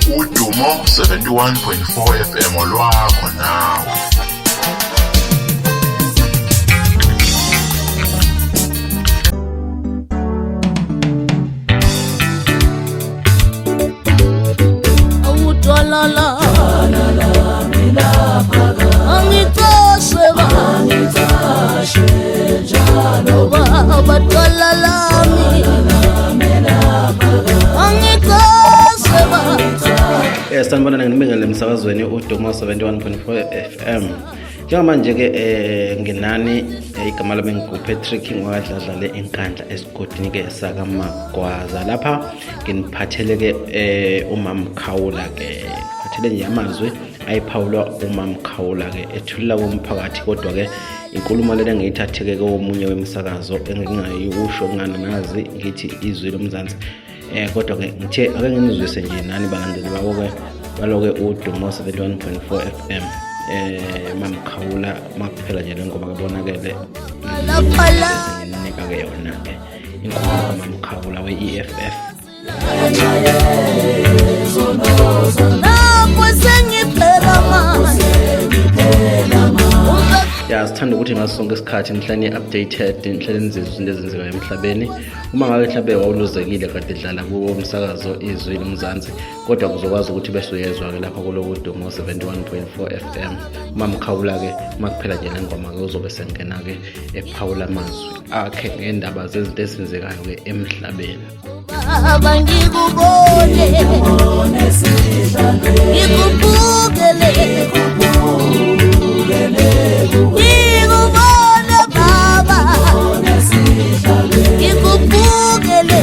Udumo 71.4 FM olwakho nawe. Awutwalala mina phaka angitoshe njalo abatwalala mina phaka angitoshe sanibona ngibengele emsakazweni uDumo 71.4 FM. Njengamanje ke nginani igama lami nguPatrick ngwadladlale inkandla esigodini ke saka Magwaza. Lapha nginiphathele ke uMamkhawula ke. Phathele nje amazwi ayiphawulwa uMamkhawula ke ethulula kumphakathi, kodwa ke inkulumo lena ngiyithatheke ke omunye wemsakazo engingayusho nganazi ngithi izwi lomzansi. Kodwa ke ngithe ake nginizwise nje nani balandeli babo ke baloke uDumo 71.4 FM. Mamkhawula makuphela nje lengoma kabonakele nginika ke yona ke inkulumo kaMamkhawula we-EFF. Ya sithanda ukuthi ngaso sonke isikhathi nihlale updated, nihlale nizizwe izinto ezenzekayo emhlabeni. Uma ngabe mhlawumbe wawuluzekile kade dlala kuwo umsakazo izwi lomzansi, kodwa kuzokwazi ukuthi bese uyezwa ke lapha kulo Dumo 71.4 FM. Mamkhawula ke makuphela nje lengoma ke uzobe sengena ke ephawula amazwi akhe ngendaba zezinto ezenzekayo ke emhlabeni. Abangikubone ngikubukele ngikubone baba ngikubukele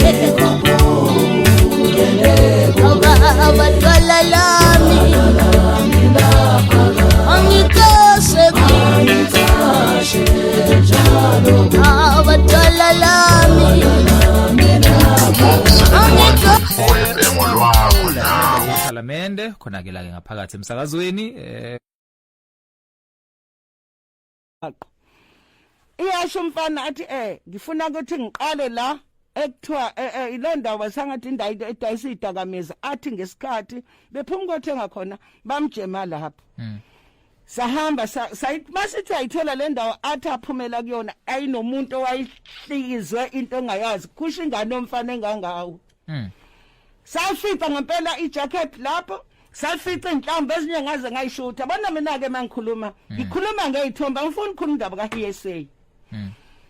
abatwala lami angitoshe abatwala lami Parliament khona ke la ngaphakathi emsakazweni iyasho umfana athi ngifuna ukuthi ngiqale la ekuthiwa ilondaba sangathi indawo edayisa idakameza athi ngesikhathi bephuma kothenga khona bamjema lapha sahamba masithi ayithola le ndawo athi aphumela kuyona ayinomuntu owayihlikizwe into engayazi kusho ingane yomfana engangawo. Safica ngempela ijacket lapho, safica inhlamvu ezinye ngaze ngayishutha. Yabona mina ke mangikhuluma, ngikhuluma ngeyithombe, angifuni ukukhuluma indaba kaHSA.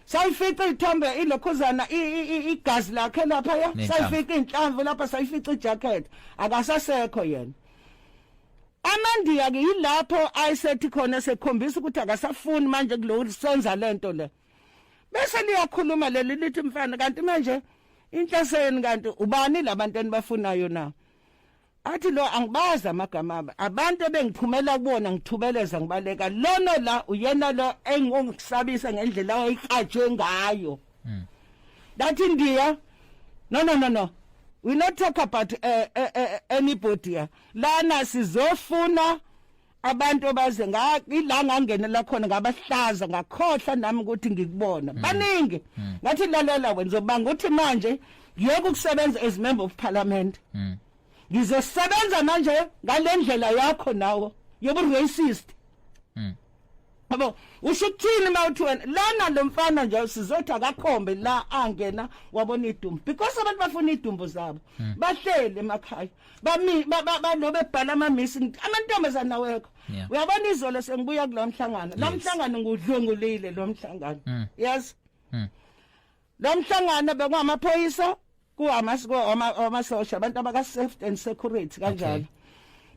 Safica ithombe ilokhuzana igazi lakhe lapha ya. Safica inhlamvu lapha, safica ijacket. Akasasekho yena. Amandiya ke yilapho ayisethi khona sekhombisa ukuthi akasafuni manje kulo senza lento le. Bese liyakhuluma leli lithi mfana kanti manje inhlaseni kanti ubani labantu enibafunayo na? Athi lo angibaza amagama aba. Abantu bengiphumela kubona ngithubeleza ngibaleka. Lono la uyena lo engikusabisa ngendlela ayikajwe ngayo. That India. No. We not talk about anybody here. Lana sizofuna abantu baze ila ngangenela khona ngabahlaza ngakhohla nami ukuthi ngikubona baningi ngathi lalela wenza banga ukuthi manje ngiyeke ukusebenza as member of parliament ngizosebenza manje ngalendlela yakho nawo yobu racist yabo usho ukuthini mawuthi wena lana lo mfana nje sizothi akakhombe la angena wabona idumbu because abantu bafuna idumbu zabo bahlele emakhaya balobe bhala ama-missing amantombazana nawekho uyabona izolo sengibuya kulo mhlangano lo mhlangano ngudlungulile lo mhlangano yes lo mhlangano bekungamaphoyisa kuamasosha abantu abaka safety and security kanjalo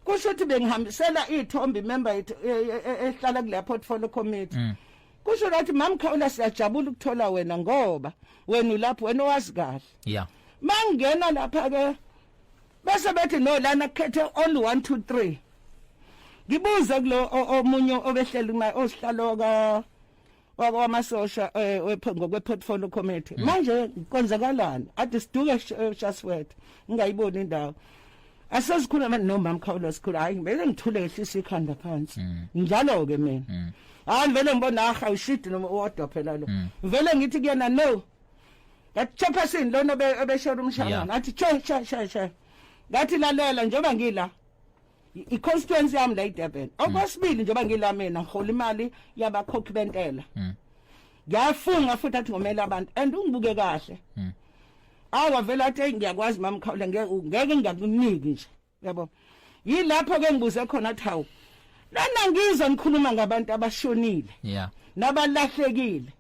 kusho ukuthi bengihambisela ithombe member yethu ehlala kule portfolio committee kusho ukuthi Mamkhawula siyajabula ukuthola wena ngoba wena ulapho wena owazi kahle mangena lapha ke bese bethi no lana khethe only 1 2 3 ngibuze kulo omunye obehlela osihlalo kwamasosha ngokwe portfolio committee manje konzakalani athi siduke Shaswet ngayibona indawo asesikhuluma noMamkhawula sikhula hayi ngibele ngithule ehlisa ikhanda phansi njalo ke mina vele ngibona awushidi noma uwodwa phela lo vele ngithi kuyena no ngathi chairperson lona obeshora umshangana athi cha ngathi lalela njengoba ngila i-constituency yami la eDurban okwesibili njengoba ngila mina ngihola imali yabakhokhi bentela ngiyafunga futhi athi ngomela abantu and ungibuke kahle awa vela athi ngiyakwazi mamkhawule ngeke ngiyakuniki nje yabo yilapho ke ngibuze khona athi hawu lana ngizwe ngikhuluma ngabantu abashonile nabalahlekile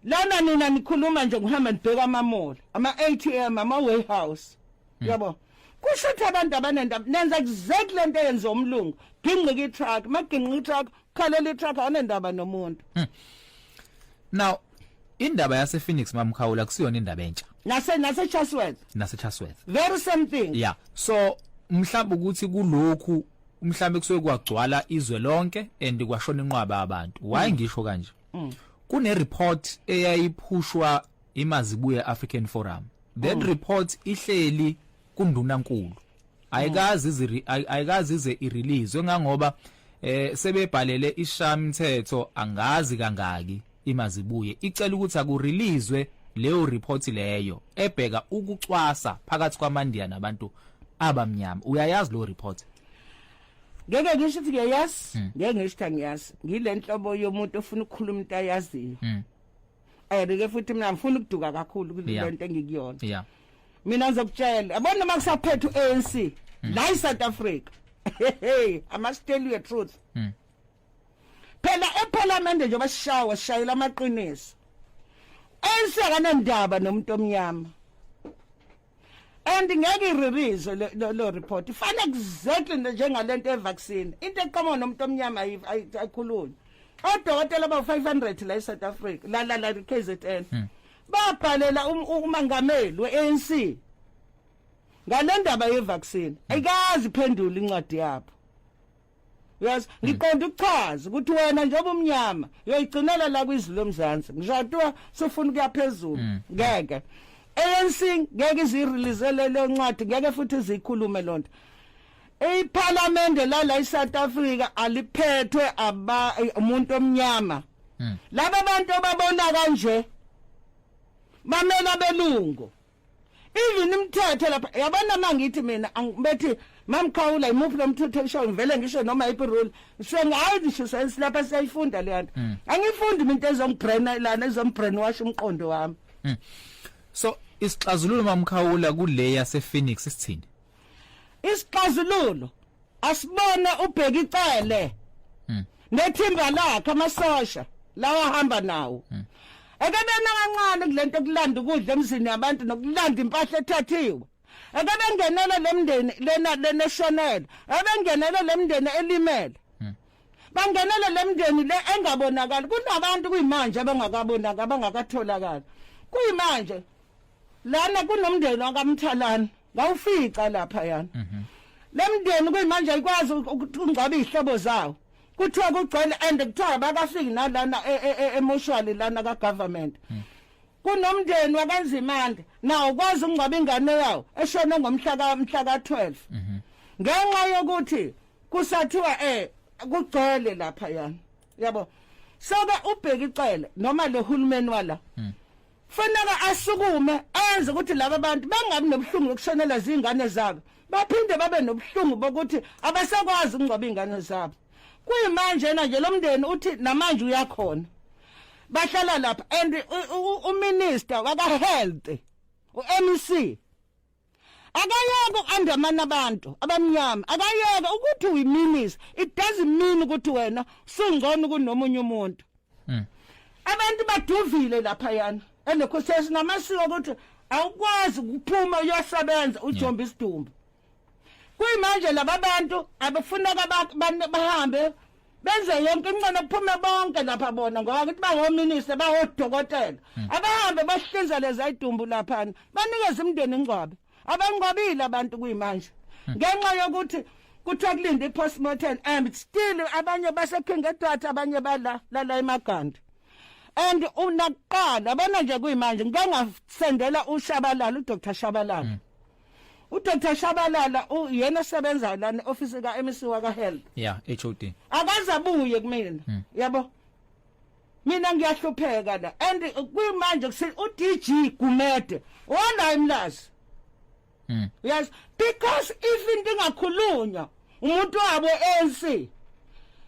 lana nina nikhuluma nje ngihamba nibheka ama-mall ama-ATM ama-warehouse yabo kusho ukuthi abantu abanendaba nenza exactly lento eyenza umlungu ginqika i-truck maginqika i-truck khalela i-truck anendaba nomuntu now indaba yase Phoenix mamkhawula kusiyona indaba entsha nase Chatsworth very same thing yeah so mhlawumbe ukuthi kulokhu mhlawumbe kusuke kwagcwala izwe lonke and kwashona inqwaba abantu why ngisho kanje kune report eyayiphushwa imazibuye African Forum that report ihleli kundunankulu ayikazi ize irelease ngangoba sebebhalele ishamthetho angazi kangaki imazibuye icela ukuthi akurelease leyo report leyo ebheka ukucwasa phakathi kwamandiya nabantu abamnyama uyayazi lo report ngeke ngisho ukuthi ngiyayazi ngeke ngisho ngiyazi ngilenhlobo yomuntu ofuna ukukhuluma into ayaziyo ayike futhi mina ngifuna ukuduka kakhulu kulento engikuyona mina ngizokutshela yabona noma kusaphethe uANC la eSouth Africa hey I must tell you the truth phela eParliament nje bashayela amaqiniso ANC akanandaba nomuntu omnyama and ngeke irelease lo report ifana exactly njengalento evaccine into eqhamuka nomuntu omnyama ayikhulunywa odokotela ba 500 la eSouth Africa la KZN babhalela umangameli weANC ngalendaba yevaccine ayikazi iphendula incwadi yabo yes ngiqonda ukuchaza ukuthi wena njengoba umnyama uyoyigcinela la kwizwe lomzansi ngishadwa sofuna ukuyaphezulu ngeke ANC ngeke izirelease le ncwadi ngeke futhi izikhulume lonto iParliament la eSouth Africa aliphethwe umuntu omnyama laba bantu babona kanje mamela belungu even imithetho lapha yabona mangithi mina bethi mamkhawula imuphi lomthetho esho ngivele ngisho noma iPrule sengayi ngisho sense lapha siyayifunda le nto angifundi into ezongibraina lana ezombrainwash umqondo wami so isixazululo mamkhawula kule yase Phoenix sithini isixazululo asibone ubheka icele nethimba lakhe amasosha lawa hamba nawo ekebena kancane kulento kulanda ukudla emzini yabantu nokulanda impahla ethathiwe ekebengenela lemndeni lena national ebengenela lemndeni elimele bangenela lemndeni le engabonakala kunabantu kuyimanje abangakabonaka abangakatholakala kuyimanje lana kunomndeni wakamthalana ngawufica lapha yana lemndeni kuyimanje ayikwazi ukungcaba izihlobo zawo kuthiwa kugcwele and kuthiwa bakafiki nalana emotionally lana ka government kunomndeni wakanzimande nawo kwazi ukungcaba ingane yawo eshone ngomhla ka 12 ngenxa yokuthi kusathiwa kugcwele lapha yana yabo soke ubheka icele noma le hulumeni wala fanele asukume enze ukuthi laba bantu bangabi nobuhlungu lokushonela izingane zabo baphinde babe nobuhlungu bokuthi abasakwazi ukungcaba ingane zabo kuyimanje nje lo mndeni uthi namanje uyakhona bahlala lapha and uminister waka health uMC akayeke ukandamana abantu abamnyama akayeke ukuthi uyiminister it doesn't mean ukuthi wena sungcono kunomunye umuntu abantu baduvile lapha yana enekhosi namasiko ukuthi awukwazi ukuphuma uyosebenza ujomba isidumbu kuyimanje laba bantu abafuneka bahambe benze yonke incane kuphume bonke lapha bona ngoba ukuthi bangominister bangodokotela abahambe bahlinza leza idumbu lapha banikeze umndeni ingcwabe abangcwabile abantu kuyimanje ngenxa yokuthi kuthiwa kulinda i-postmortem and still abanye baseKingedwatha abanye lala eMaganda and unaqala abona nje kuyimanje ngeke ngasendela uShabalala uDr Shabalala uDr Shabalala uyena osebenza la office ka MC waka health HOD akazabuye kumina yabo mina ngiyahlupheka la and kuyimanje kusi uDG Gumede wona imlazi Yes, because if into ingakhulunywa umuntu wabo ANC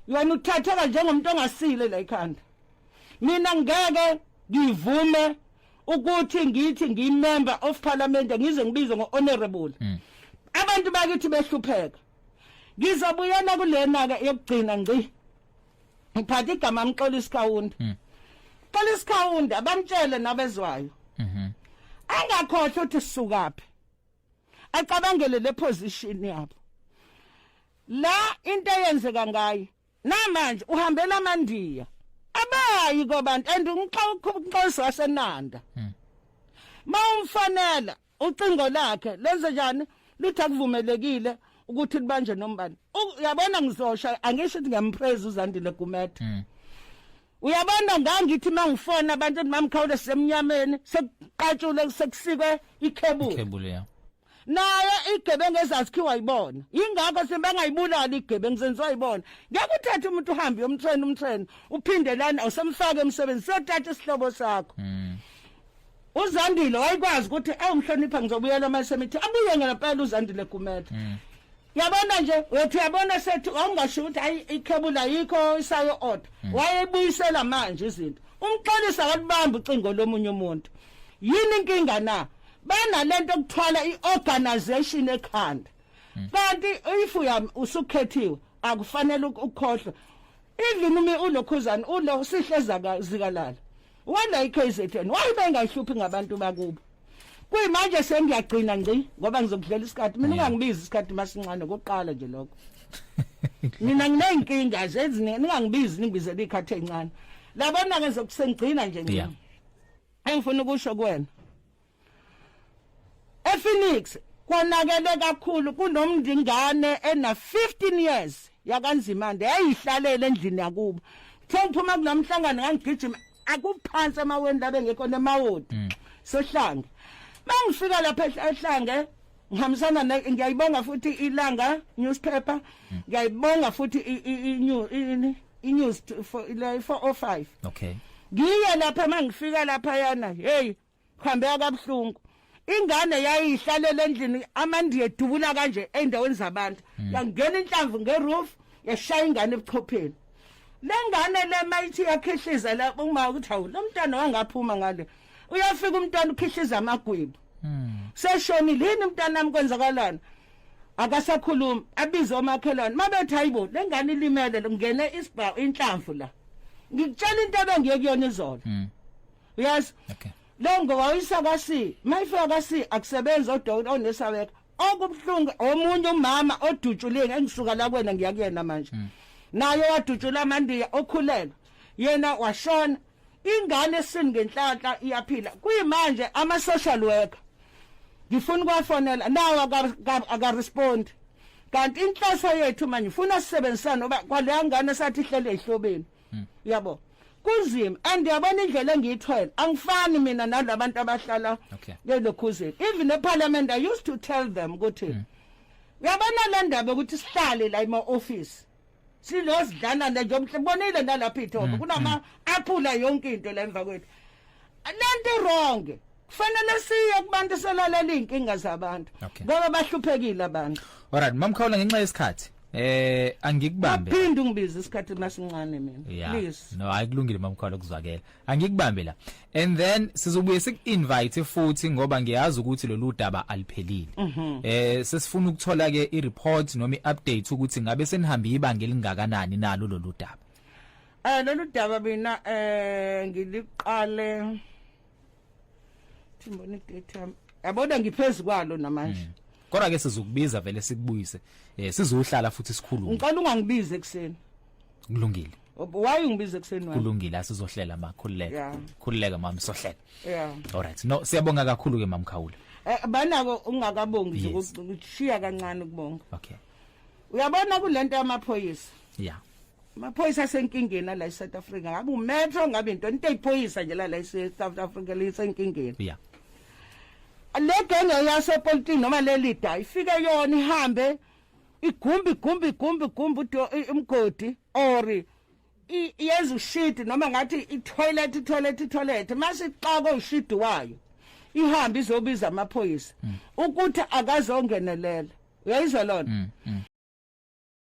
yona uthatheka njengomuntu ongasile la ekhanda. Mina ngeke ngivume ukuthi ngithi ngiyimember of parliament ngize ngibizwe ngo-honorable. Abantu bakithi behlupheka. Ngizobuyela kulena ke yokugcina ngci. Ngiphatha igama Mxolisi Kaunda. Mxolisi Kaunda bamtshele nabezwayo. Angakhohle ukuthi sisukaphi. Acabangele le position yabo. La into eyenzeka ngayo. Namanje uhambela amandiya. Abayi kwabantu and umxoxi wasenanda. Mawumfanela ucingo lakhe lenze njani lithi akuvumelekile ukuthi libanje nombani. Uyabona ngizosha angisho ukuthi ngiyampraise uZandile Gumede. Uyabona ngangithi mangifona abantu mamkhawule semnyameni sekuqatshule sekusikwe ikhebule. ya. Naye igebengu ezazikhiwa yibona. Ingakho sembangayibulala igebengu senziwa yibona. Ngeke uthathe umuntu uhambe umtreni uphinde lana usemfaka emsebenzi siyothatha isihlobo sakho. uZandile wayikwazi ukuthi umhlonipha ngizobuyela amasemithi abuye ngempela uZandile Gumede. Yabona nje uthi yabona sethi awungasho ukuthi hayi ikhebula yikho isayo order. Wayebuyisela manje izinto. Umxolisa wakubamba ucingo lomunye umuntu. Yini inkinga na? Banalento okuthwala iorganization ekhanda. Kanti if usukhethiwe akufanele ukukhohlwa. Even ulokhuzana ulo sihleza zikalala. Wala iKZN wayibe ngayihluphi ngabantu bakubo. Kuyimanje sengiyagcina ngci ngoba ngizokudlela isikhathi. Mina ungangibizi isikhathi masincane kokuqala nje lokho. Mina nginenkinga zezini ningangibizi ningibizele ikhathi encane. Labona ke zokusengcina nje mina. Engifuna ukusho kuwena. ePhoenix konakele kakhulu kunomndingane ena 15 years yakanzimande yayihlalele endlini yakubo. Thophuma kunomhlangano ngangigijima akuphansi emaweni labe ngekho nemawodi. Sohlange. Mangifika lapha eHlange ngihambisana ngiyayibonga futhi ilanga newspaper ngiyayibonga futhi inews 405. Okay. Ngiye lapha mangifika lapha yana hey khambeka kabuhlungu. Ingane yayihlalele endlini amandiye edubula kanje endaweni zabantu. Yangena inhlamvu ngeroof yashaya ingane ebuchopheni. Lengane lemayithi yakhihliza lapho uma ukuthi hawu lo mntwana wangaphuma ngale. Uyafika umntwana ukhihliza amagwebu. Seshoni lini umntwana nami kwenzakalana? Akasakhuluma abize omakhelwane. Mabethi hayibo lengane ilimele ngene isibha inhlamvu la. Ngikutshela into ebengiye kuyona izolo. Yes. Okay. Longo wayisa kasi mayifika kasi akusebenza odokotela onesabeka okubhlungu omunye umama odutshulile engisuka la kwena ngiyakuyena manje naye wadutshula amandiya okhulela yena washona ingane esini ngenhlanhla iyaphila kuyimanje ama social worker ngifuna ukwafonela nawe aka respond kanti inhloso yethu manje ufuna sisebenzisana ngoba kwaleya ngane sathi ihlele ehlobeni yabo kunzima and yabona indlela engiyithwele angifani mina nalabantu abahlala lelokhuzeni even eParliament I used to tell them ukuthi yabona le ndaba ukuthi sihlale la ema office silozidlana nje ngibonile nalapha ithobo kunama aphula yonke into la emva kwethu lento wrong kufanele siye kubantu selalela inkinga zabantu ngoba bahluphekile abantu. Alright mamkhawula ngenxa yesikhathi angikubambe aphinde ungibize isikhathi masincane mina please. No ayikulungile mamkhawula ukuzwakela angikubambe la and then sizobuye sik-invite futhi ngoba ngiyazi ukuthi lolu daba aliphelile. Sesifuna ukuthola ke i-report noma i-update ukuthi ngabe senihambe ibanga elingakanani nalo lolu daba. Lolu daba mina ngiliqale Thimboni date yabona ngiphezulu kwalo namanje. Kodwa ke sizokubiza vele sikubuyise sizohlala futhi sikhuluma. Ngicela ungangibize ekseni. Kulungile. Why ungibize ekseni wena? Kulungile asizohlela makhululeka. Khululeka mama sohlela. Yeah. Alright. No siyabonga kakhulu ke mamkhawula. Banako ungakabongi nje ukushiya kancane ukubonga. Okay. Uyabona kulento yamaphoyisa. Yeah. Amaphoyisa asenkingeni la eSouth Africa ngabe umetro ngabe into eyiphoyisa nje la eSouth Africa lisenkingeni. Yeah. Le genge yasepolitiki noma le leader ifike yona ihambe igumbi umgodi or yenza ushidi noma ngathi toilet mase iqaka ushidi wayo ihambe izobiza amaphoyisa ukuthi akazongenelela uyayizwa lona